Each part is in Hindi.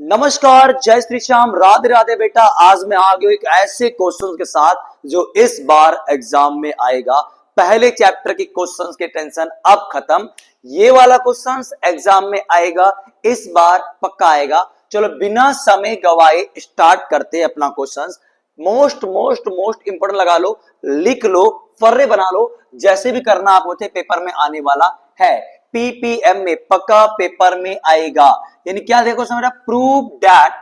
नमस्कार, जय श्री श्याम, राधे राधे बेटा। आज मैं आ गया एक ऐसे क्वेश्चन के साथ जो इस बार एग्जाम में आएगा। पहले चैप्टर की क्वेश्चंस की टेंशन अब खत्म। ये वाला क्वेश्चंस एग्जाम में आएगा, इस बार पक्का आएगा। चलो बिना समय गवाए स्टार्ट करते हैं अपना questions. Most most most important लगा लो, लिख लो, फर्रे बना लो, जैसे भी करना आप होते पेपर में आने वाला है। पीपीएम में पक्का पेपर में आएगा। यानी क्या देखो समझ, prove that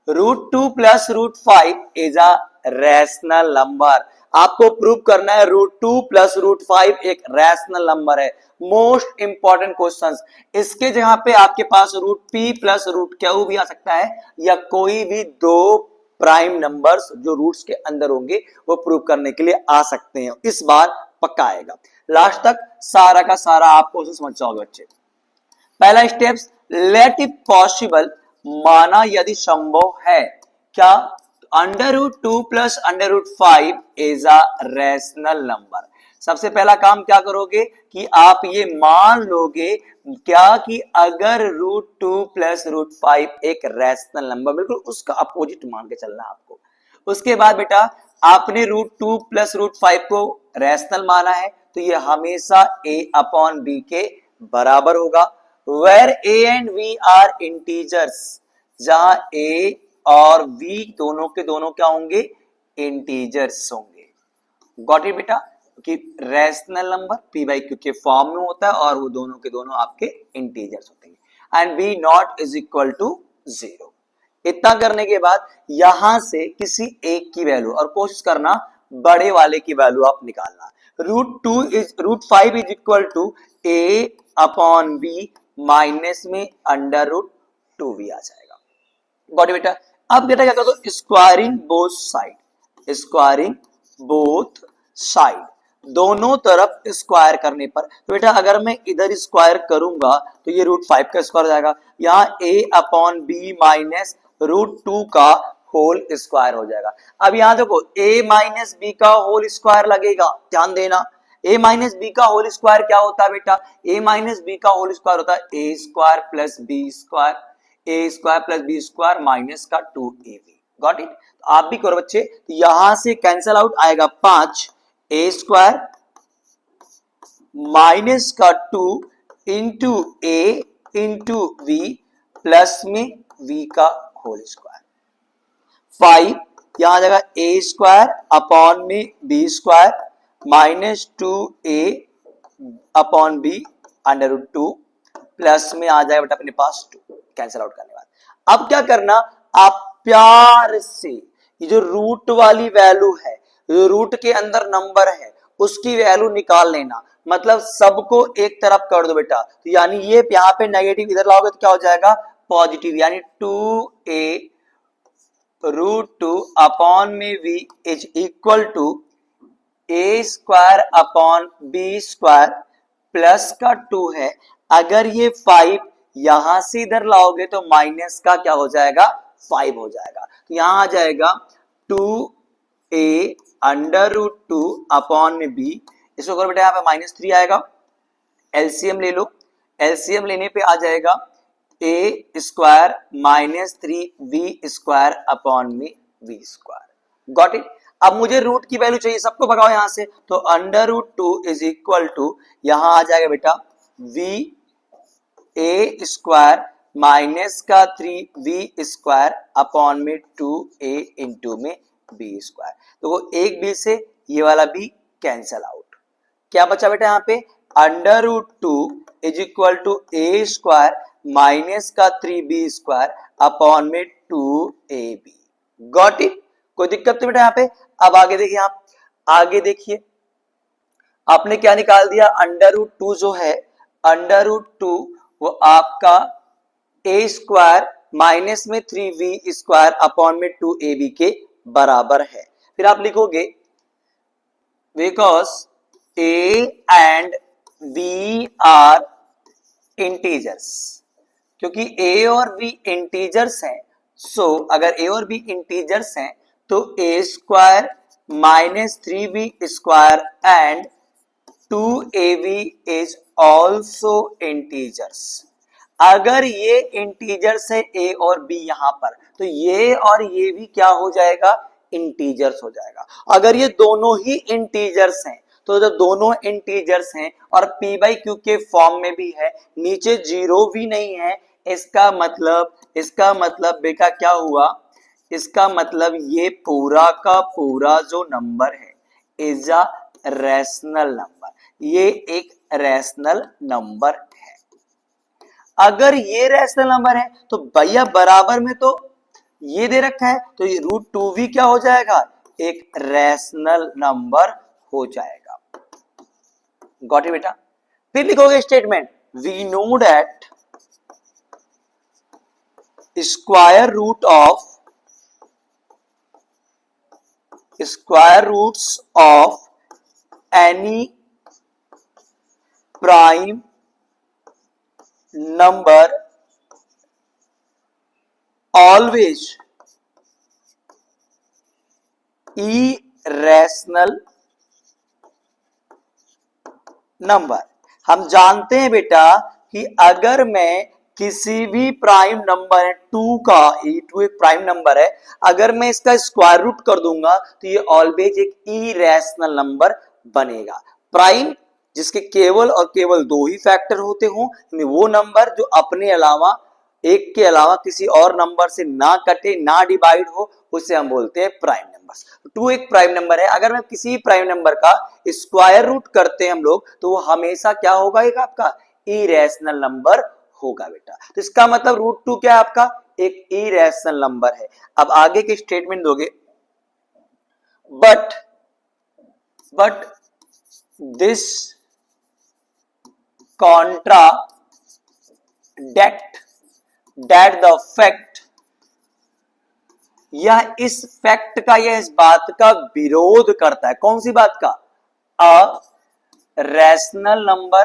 √2 plus √5 is a rational number. आपको प्रूव करना है √2 प्लस √5 एक रैशनल नंबर है। Most important questions. इसके जगह पे आपके पास √p प्लस √q भी आ सकता है, या कोई भी दो प्राइम नंबर्स जो रूट्स के अंदर होंगे वो प्रूव करने के लिए आ सकते हैं। इस बार पक्का आएगा। लास्ट तक सारा का सारा आपको समझ जाओगे बच्चे। पहला स्टेप्स, लेट इट पॉसिबल, माना यदि संभव है। क्या? √2 plus √5 is a rational number. सबसे पहला काम क्या करोगे कि आप ये मान लोगे क्या कि अगर √2 प्लस √5 एक रैशनल नंबर, बिल्कुल उसका अपोजिट मान के चलना आपको। उसके बाद बेटा आपने √2 प्लस √5 को रैशनल माना है, तो ये हमेशा a/b के बराबर होगा। Where a and v are integers, जहां a और v दोनों के दोनों क्या होंगे? इंटीजर्स होंगे। गॉट इट बेटा? कि रैशनल नंबर p/q के फॉर्म में होता है और वो दोनों के दोनों आपके इंटीजर्स होते हैं। And b not is equal to 0। इतना करने के बाद यहां से किसी एक की वैल्यू, और कोशिश करना बड़े वाले की वैल्यू आप निकालना। √5 is equal to a/b minus में √2v आ जाएगा। गॉट बेटा? अब बेटा क्या कर दो, squaring both side. Squaring both side, दोनों तरफ स्क्वायर करने पर, तो बेटा अगर मैं इधर स्क्वायर करूंगा तो ये √5 का स्क्वायर हो जाएगा। यहाँ a/b माइनस √2 का होल स्क्वायर हो जाएगा। अब यहां देखो a माइनस बी का होल स्क्वायर लगेगा, ध्यान देना। a माइनस बी का होल स्क्वायर क्या होता है बेटा? a माइनस बी का होल स्क्वायर होता है a square plus B square, a square plus B square minus का 2ab। Got it? आप भी करो बच्चे। यहां से कैंसल आउट आएगा 5 a स्क्वायर माइनस का 2 into a into v plus में v का होल स्क्वायर। 5 यहां आ जाएगा a स्क्वायर अपॉन में b square minus 2a upon b √2 plus में आ जाएगा बेटा अपने पास 2, कैंसिल आउट करने बाद। अब क्या करना, आप प्यार से ये जो रूट वाली वैल्यू है, जो रूट के अंदर नंबर है, उसकी वैल्यू निकाल लेना। मतलब सबको एक तरफ कर दो बेटा, तो यानी ये यहाँ पे नेगेटिव इधर लाओगे तो क्या हो जाएगा? पॉजिटिव, यानी 2a √2 अपॉन में v is equal to a square upon b square plus का 2 है। अगर ये 5 यहां से इधर लाओगे तो माइनस का क्या हो जाएगा? 5 हो जाएगा। तो यहां आ जाएगा 2a √2 अपॉन में b, इसको करो बेटा, यहाँ पे -3 आएगा। एलसीएम ले लो, एलसीएम लेने पे आ जाएगा a square minus 3v square upon में v स्क्वायर। Got it? अब मुझे रूट की वैल्यू चाहिए, सबको भगाओ यहां से, तो √2 इज इक्वल टू यहां आ जाएगा बेटा v a स्क्वायर माइनस का 3v स्क्वायर अपॉन में 2a इंटू में b स्क्वायर। तो वो एक b से ये वाला b कैंसल आउट। क्या बचा बेटा यहाँ पे? √2 is equal to a square minus का 3b स्क्वायर अपॉन में 2ab। Got it? कोई दिक्कत तो बेटा यहाँ पे? अब आगे देखिए, आप आगे देखिए, आपने क्या निकाल दिया? √2 जो है, √2 वो आपका a स्क्वायर माइनस में 3v स्क्वायर अपॉन में 2ab के बराबर है। फिर आप लिखोगे because a and b are integers, क्योंकि a और b इंटीजर्स हैं। सो अगर a और b इंटीजर्स हैं तो a square minus 3v square and 2ab is also integers. अगर ये इंटीजर्स है a और b यहां पर, तो ये और ये भी क्या हो जाएगा, इंटीजर्स हो जाएगा। अगर ये दोनों ही इंटीजर्स हैं, तो जब दोनों इंटीजर्स हैं और p बाई क्यू के फॉर्म में भी है, नीचे जीरो भी नहीं है, इसका मतलब बेटा क्या हुआ, इसका मतलब ये पूरा का पूरा जो नंबर है इज अ रैशनल नंबर, ये एक रैशनल नंबर है। अगर ये रैशनल नंबर है तो भैया बराबर में तो ये दे रखा है, तो ये √2 भी क्या हो जाएगा, एक रैशनल नंबर हो जाएगा। गॉट इट बेटा। फिर लिखोगे statement, we know that square roots of any prime number always irrational number. हम जानते हैं बेटा कि अगर मैं किसी भी प्राइम नंबर है टू का, टू एक प्राइम नंबर है, अगर मैं इसका स्क्वायर रूट कर दूंगा तो ये ऑलवेज एक इरेशनल नंबर बनेगा। प्राइम जिसके केवल और केवल दो ही फैक्टर होते हो, वो नंबर जो अपने अलावा, एक के अलावा किसी और नंबर से ना कटे, ना डिवाइड हो, उसे हम बोलते हैं प्राइम नंबर्स। टू एक प्राइम नंबर है, अगर मैं किसी प्राइम नंबर का स्क्वायर रूट करते हैं हम लोग, तो वो हमेशा क्या होगा, एक आपका इरेशनल नंबर होगा बेटा। तो इसका मतलब √2 क्या है आपका, एक इरेशनल नंबर है। अब आगे के स्टेटमेंट दोगे, but this contradict that the fact, यह इस फैक्ट का, यह इस बात का विरोध करता है। कौन सी बात का, a rational number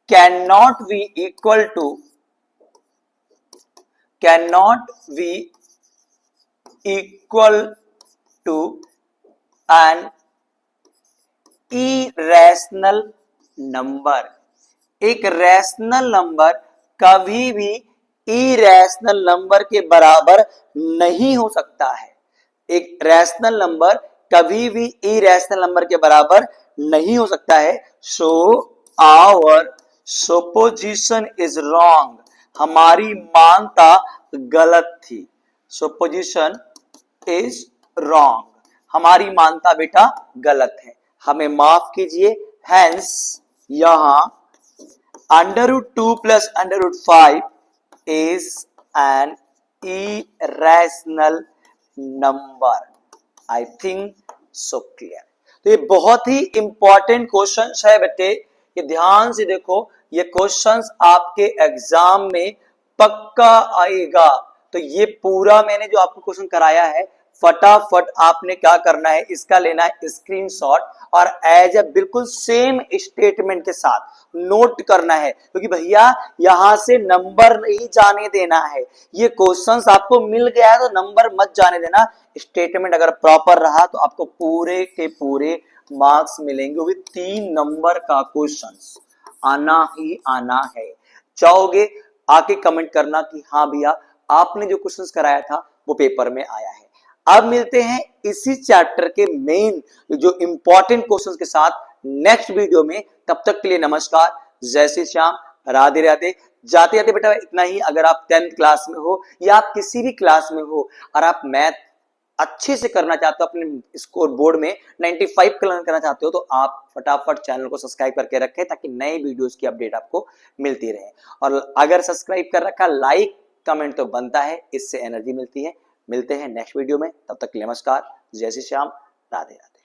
cannot be equal to an irrational number। एक रैशनल नंबर कभी भी इरेशनल नंबर के बराबर नहीं हो सकता है। एक रैशनल नंबर कभी भी इरेशनल नंबर के बराबर नहीं हो सकता है। सो आवर सुपोजिशन इज रॉन्ग, हमारी मानता गलत थी। सुपोजिशन इज रॉन्ग, हमारी मानता बेटा गलत है, हमें माफ कीजिए। हेंस यहां √2 plus √5 is an irrational number। I think so clear। तो ये बहुत ही इंपॉर्टेंट क्वेश्चन है बेटे, ये ध्यान से देखो, ये क्वेश्चंस आपके एग्जाम में पक्का आएगा। तो ये पूरा मैंने जो आपको क्वेश्चन कराया है, फटाफट आपने क्या करना है, इसका लेना है स्क्रीनशॉट और एज ए बिल्कुल सेम स्टेटमेंट के साथ नोट करना है, क्योंकि भैया यहां से नंबर नहीं जाने देना है। ये क्वेश्चंस आपको मिल गया है तो नंबर मत जाने देना। स्टेटमेंट अगर प्रॉपर रहा तो आपको पूरे के पूरे मार्क्स मिलेंगे, वो भी 3 नंबर का क्वेश्चंस आना ही आना है। चाहोगे आके कमेंट करना कि हाँ भैया आपने जो क्वेश्चंस कराया था वो पेपर में आया है। अब मिलते हैं इसी चैप्टर के मेन जो इंपॉर्टेंट क्वेश्चंस के साथ नेक्स्ट वीडियो में। तब तक के लिए नमस्कार, जय श्री श्याम, राधे राधे। जाते जाते बेटा इतना ही, अगर आप 10th क्लास में हो या आप किसी भी क्लास में हो और आप मैथ अच्छे से करना चाहते हो, अपने स्कोर बोर्ड में 95 करना चाहते हो, तो आप फटाफट चैनल को सब्सक्राइब करके रखें ताकि नए वीडियोस की अपडेट आपको मिलती रहे। और अगर सब्सक्राइब कर रखा, लाइक कमेंट तो बनता है, इससे एनर्जी मिलती है। मिलते हैं नेक्स्ट वीडियो में, तब तक के लिए नमस्कार, जय श्री श्याम, राधे राधे।